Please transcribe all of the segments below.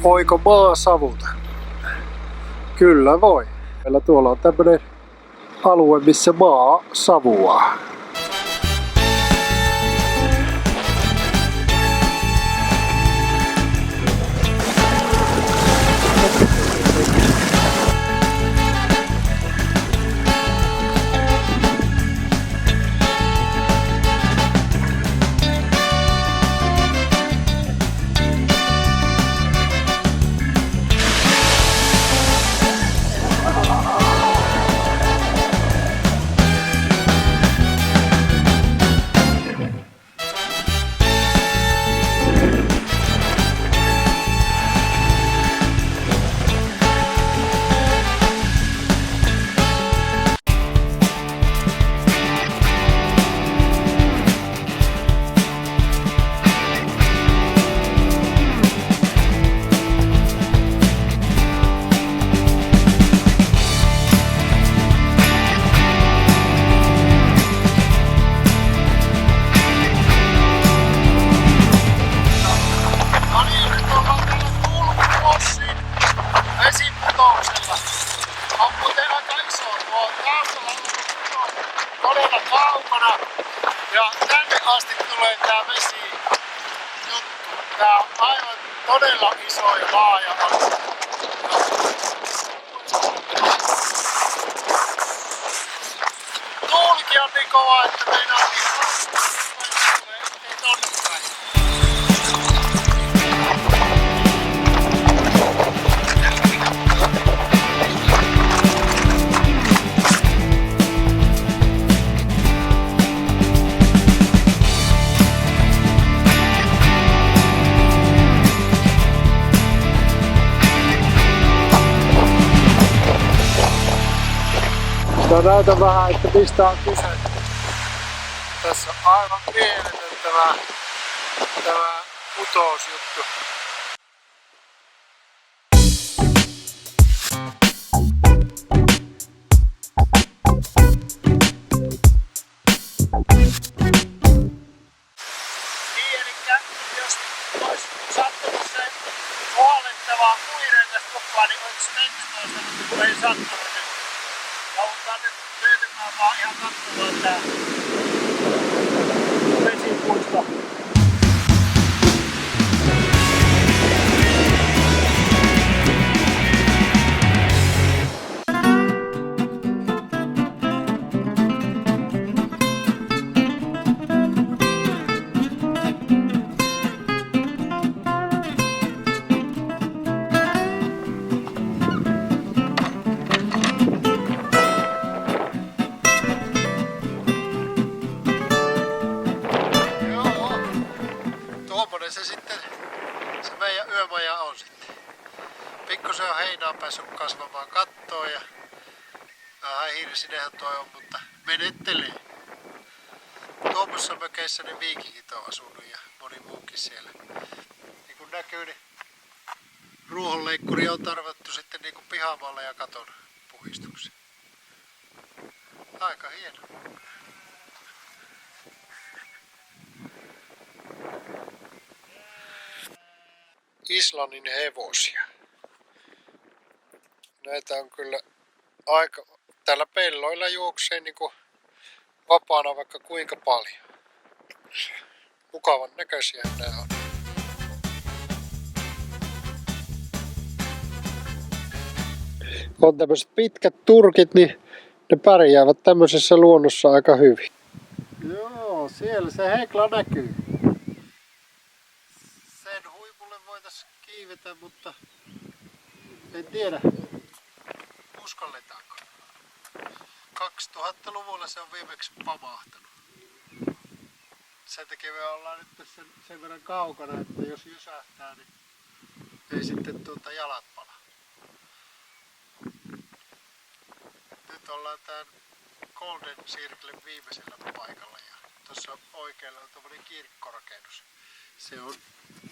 Voiko maa savuta? Kyllä voi. Meillä tuolla on tämmönen alue, missä maa savuaa. Todella kaukana ja tänne asti tulee tää vesi juttu. Tää on aivan todella iso ja laaja alue. Tuulikin on niin kova, että meinaa ei tonne päin. No näytä vähän, että mistä on kyse. Tässä on aivan mieletön tämä putousjuttu. Elikkä jos olisi sattunut se huolettava muirentas mukaan, niin olisi mennyt toista, kun ei sattunut. Joudutaan nyt löytymään vaan ihan katsomaan tää vesipuisto. Se sitten, se meidän yömaja on sitten. Pikkusen on heinää päässyt kasvamaan kattoon ja vähän hirsinenhän toi on, mutta menettelee. Tuommoissa mökeissä ne viikingit on asunut ja moni muukin siellä. Niin kuin näkyy, niin ruohonleikkuri on tarvittu sitten niin kuin pihamaalle ja katon puhistukseen. Aika hieno. Islannin hevosia. Näitä on kyllä aika... Täällä pelloilla juoksee niinku vapaana vaikka kuinka paljon. Mukavan näköisiä nämä on. On tämmöiset pitkät turkit, niin ne pärjäävät tämmöisessä luonnossa aika hyvin. Joo, siellä se Hekla näkyy. Voitaisiin kiivetä, mutta en tiedä, uskalletaanko. 2000-luvulla se on viimeksi pamahtanut. Sen takia me ollaan nyt sen verran kaukana, että jos jysähtää, niin ei sitten jalat pala. Nyt ollaan tämän Golden Circlen viimeisellä paikalla ja tuossa oikealla on tommonen kirkkorakennus. Se on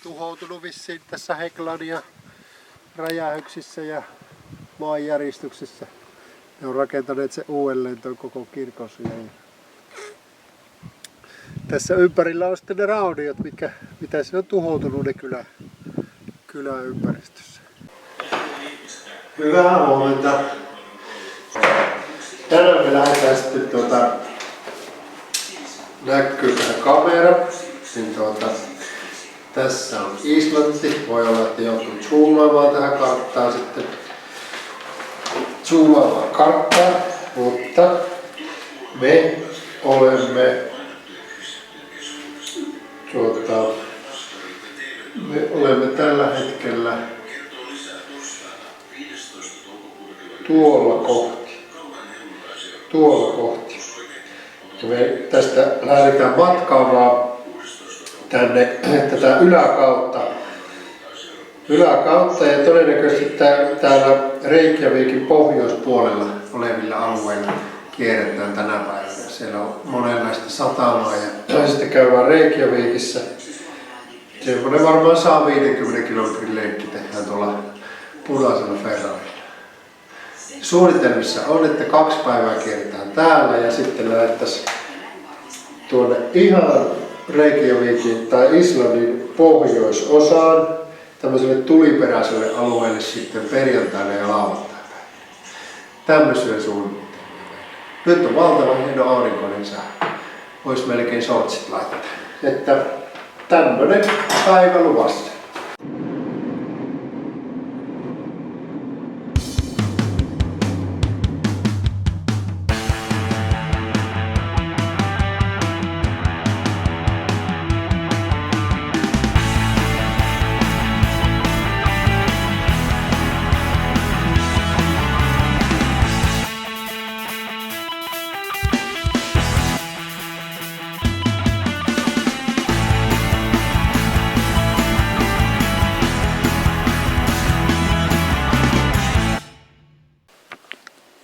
tuhoutunut vissiin tässä Heklan ja räjähyksissä ja maanjäristyksessä. Ne on rakentaneet se uudelleen tuon koko kirkon siihen. Tässä ympärillä on sitten ne rauniot, mitä se on tuhoutunut ne kylän ympäristössä. Hyvää huomenta. Tänään me lähdetään sitten näkyy tähän kamera. Niin tässä on Islanti. Voi olla, että joutuu zoomaamaan tähän karttaan sitten. Zoomaamaan karttaa, mutta me olemme tällä hetkellä tuolla kohti. Ja me tästä lähdetään matkaamaan tänne tätä yläkautta ja todennäköisesti täällä Reykjavikin pohjoispuolella olevilla alueilla kierretään tänä päivänä. Siellä on monenlaista satamaa ja sitten käydään Reykjavikissa. Semmoinen varmaan 150 kilometrin lenkki tehdään tuolla punaisella Ferrarilla. Suunnitelmissa on, että 2 päivää kierretään täällä ja sitten lähdettäisiin tuonne ihan Reykjavikin tai Islannin pohjoisosaan tämmöiselle tuliperäiselle alueelle sitten perjantaina ja lauantaina. Tämmöiseen suunnitelmaan. Nyt on valtavan hieno aurinkoinen sää. Voisi melkein shortsit laittaa. Että tämmönen päivä luvassa.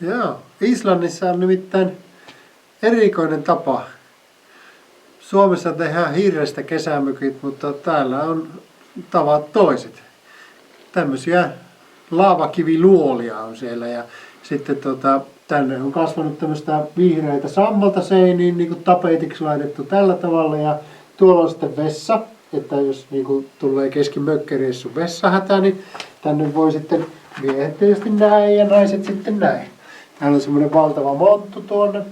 Joo, Islannissa on nimittäin erikoinen tapa. Suomessa tehdään hirrestä kesämökit, mutta täällä on tavat toiset. Tämmöisiä laavakiviluolia on siellä ja sitten tänne on kasvanut tämmöistä vihreitä sammalta seiniin, niin kuin tapetiksi laitettu tällä tavalla ja tuolla on sitten vessa, että jos niin kuin tulee kesken mökkireissun vessahätä, niin tänne voi sitten miehet tietysti näin ja naiset sitten näin. Täällä on semmoinen valtava monttu tuonne,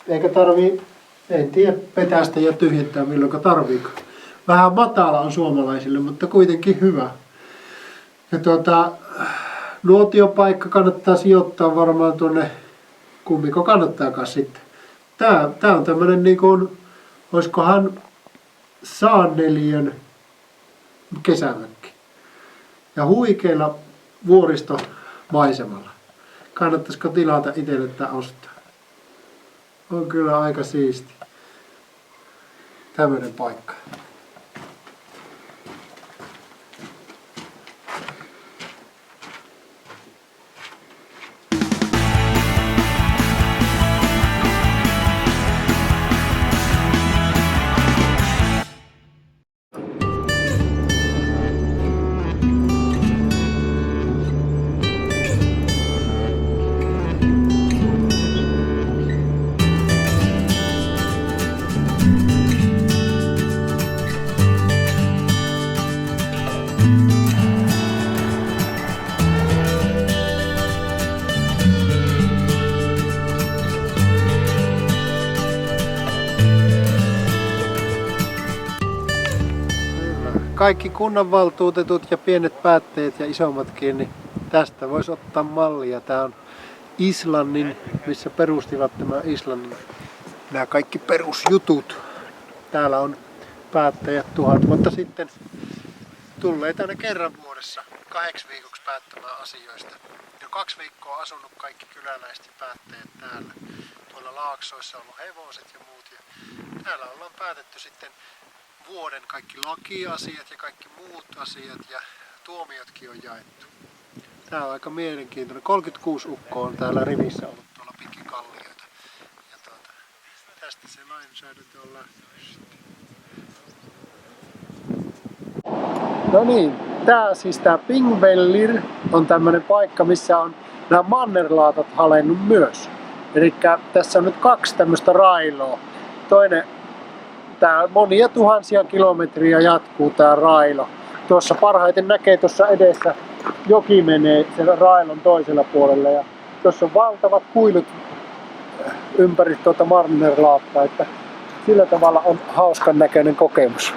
eikä tarvii, en tiedä, petästä ja tyhjentää milloinka tarviiko. Vähän matala on suomalaisille, mutta kuitenkin hyvä. Ja nuotiopaikka kannattaa sijoittaa varmaan tuonne, kummiko kannattaakaan sitten. Tää on tämmönen niin kuin, oiskohan 100 neliön kesämökki. Ja huikeilla vuoristomaisemalla. Kannattaisiko tilata itselle tai ostaa? On kyllä aika siisti. Tämmönen paikka. Kaikki kunnanvaltuutetut ja pienet päättäjät ja isommatkin, niin tästä voisi ottaa mallia. Tämä on Islannin, missä perustivat tämä Islannin nämä kaikki perusjutut. Täällä on päättäjät 1000 vuotta sitten tulleet aina kerran vuodessa 8 viikoksi päättämään asioista. Jo 2 viikkoa asunut kaikki kyläläiset ja päättäjät täällä. Tuolla laaksoissa on ollut hevoset ja muut. Ja täällä ollaan päätetty sitten vuoden kaikki lakiasiat ja kaikki muut asiat ja tuomiotkin on jaettu. Tää on aika mielenkiintoinen. 36 ukkoa on täällä rivissä ollut tuolla pitkin kallioita. Ja tästä se lainsäädäntö on lähtenyt. No niin, tää Pingvellir on tämmönen paikka, missä on nämä mannerlaatat halennut myös. Elikkä tässä on nyt 2 tämmöistä railoa. Tää monia tuhansia kilometriä jatkuu tää railo. Tuossa parhaiten näkee tuossa edessä joki menee sen railon toisella puolella ja tuossa on valtavat kuilut ympäri tuota Mannerlaattaa, että sillä tavalla on hauskan näköinen kokemus.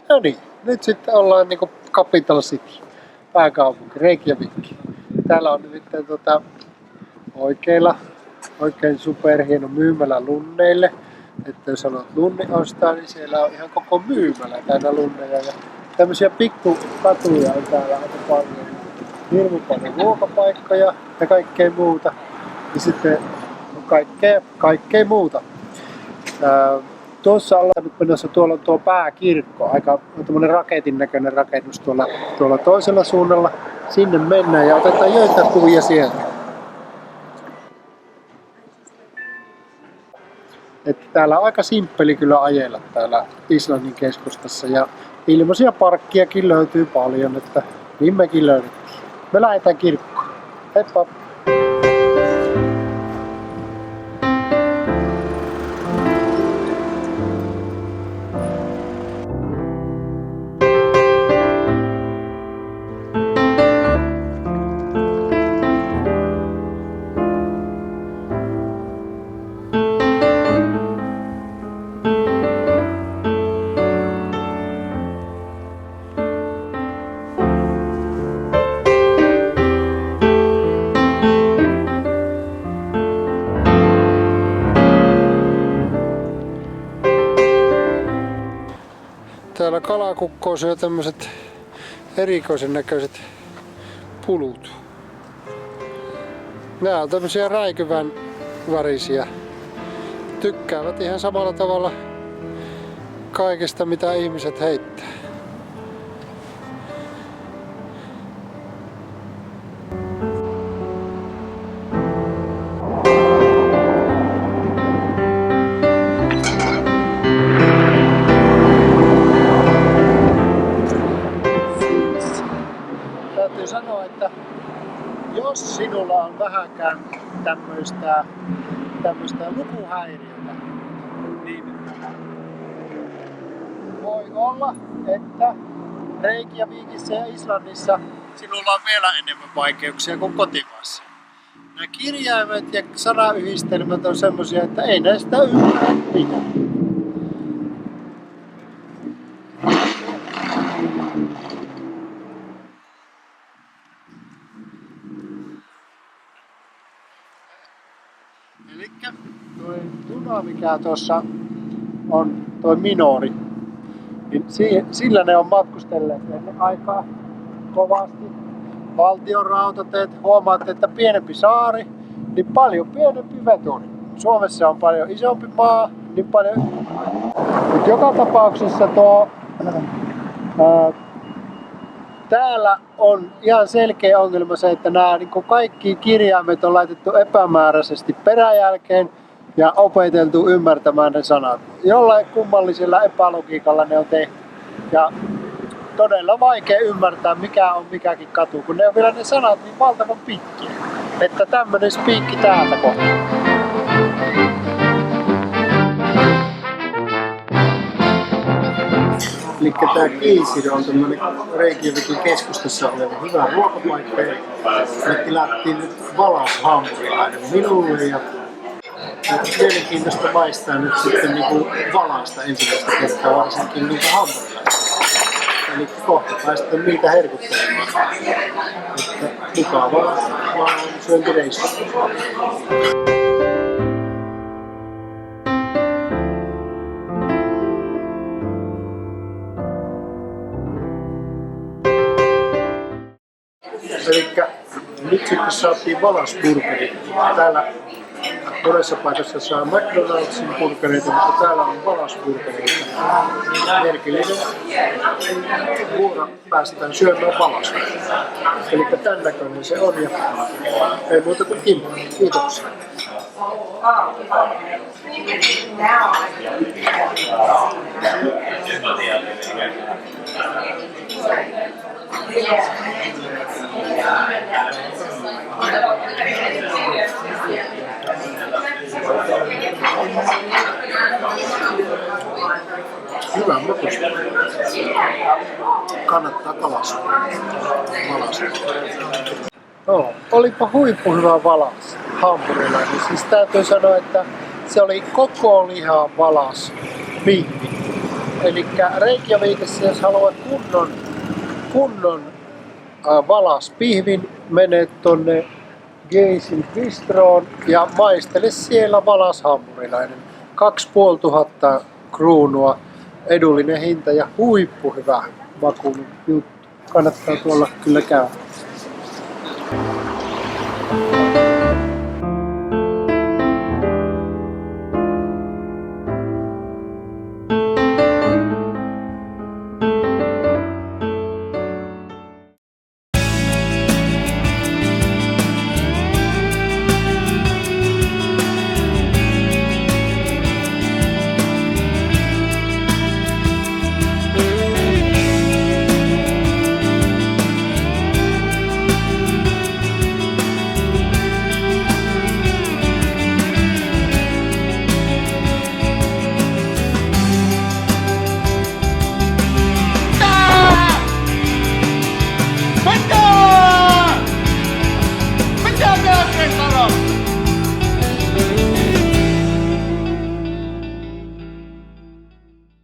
No niin, nyt sitten ollaan niinku Capital City, pääkaupunki, Reykjavik. Täällä on nimittäin oikein superhieno myymälä lunneille. Että jos haluat lunni ostaa, niin siellä on ihan koko myymälä täynnä lunneja. Ja tämmöisiä pikkukatuja on täällä aika paljon. Hirveän paljon ruokapaikkoja ja kaikkea muuta. Ja sitten on kaikkea muuta. Tuossa ollaan nyt menossa, tuolla on tuo pääkirkko, aika tämmönen raketin näköinen rakennus tuolla toisella suunnalla. Sinne mennään ja otetaan joitain kuvia sieltä. Että täällä on aika simppeli kyllä ajella täällä Islannin keskustassa ja ilmaisia parkkiakin löytyy paljon, että niin mekin löydettiin. Me lähdetään kirkkoon. Heippa! Täällä kalakukko syö tämmöiset erikoisen näköiset pulut. Nämä on tämmöisiä räikyvän värisiä. Tykkäävät ihan samalla tavalla kaikesta mitä ihmiset heittää. Täytyy sanoa, että jos sinulla on vähänkään tämmöistä lukuhäiriötä, niin voi olla, että Reykjavikissa ja Islannissa sinulla on vielä enemmän vaikeuksia kuin kotimaassa. Nämä kirjaimet ja sanayhdistelmät on semmosia, että ei näistä ymmärrä mitään. Elikkä toi tuna, mikä tuossa on, toi minori, niin sillä ne on matkustelleet ennen aikaa kovasti. Valtion rautateet, huomaatte, että pienempi saari, niin paljon pienempi veturi. Suomessa on paljon isompi maa, niin paljon. Mutta joka tapauksessa täällä on ihan selkeä ongelma se, että nämä niin kaikki kirjaimet on laitettu epämääräisesti peräjälkeen ja opeteltu ymmärtämään ne sanat. Jollain kummallisella epälogiikalla ne on tehty. Ja todella vaikea ymmärtää mikä on mikäkin katu, kun ne on vielä ne sanat niin valtavan pitkiä. Että tämmönen spiikki täältä kohtaa. Eli tää Kilsir on tämmönen Reykjavikin keskustassa oleva hyvä ruokapaikka. Me tilattiin nyt valashampurilainen minulle ja mielenkiintoista maistaa nyt sitten niinku valasta ensimmäistä kertaa varsinkin niitä hampurilaisia. Eli kohta päästään niitä herkuttelemaan. Että mukavaa syöntireissu. Elikkä nyt sitten saatiin valasburgeri. Täällä Monessa paikassa saa McDonaldsin burgereita, mutta täällä on Valas-burgereita. Merkillinen vuoro päästään syömään Valasta. Eli tämän näköinen se on ja ei muuta kuin kimppu. Kiitoksia. Hyvä makuista. Kannattaa kalastaa. No, olipa huippu hyvä Valas, hampurilainen. Siis täytyy sanoa, että se oli koko liha Valas pihvi. Eli Reykjavikissa, jos haluat kunnon Valas pihvin, menet tonne Geisin Bistroon ja maistele siellä Valas hampurilainen. 2500 kruunua, edullinen hinta ja huippu hyvä makuinen juttu. Kannattaa tuolla kyllä käydä.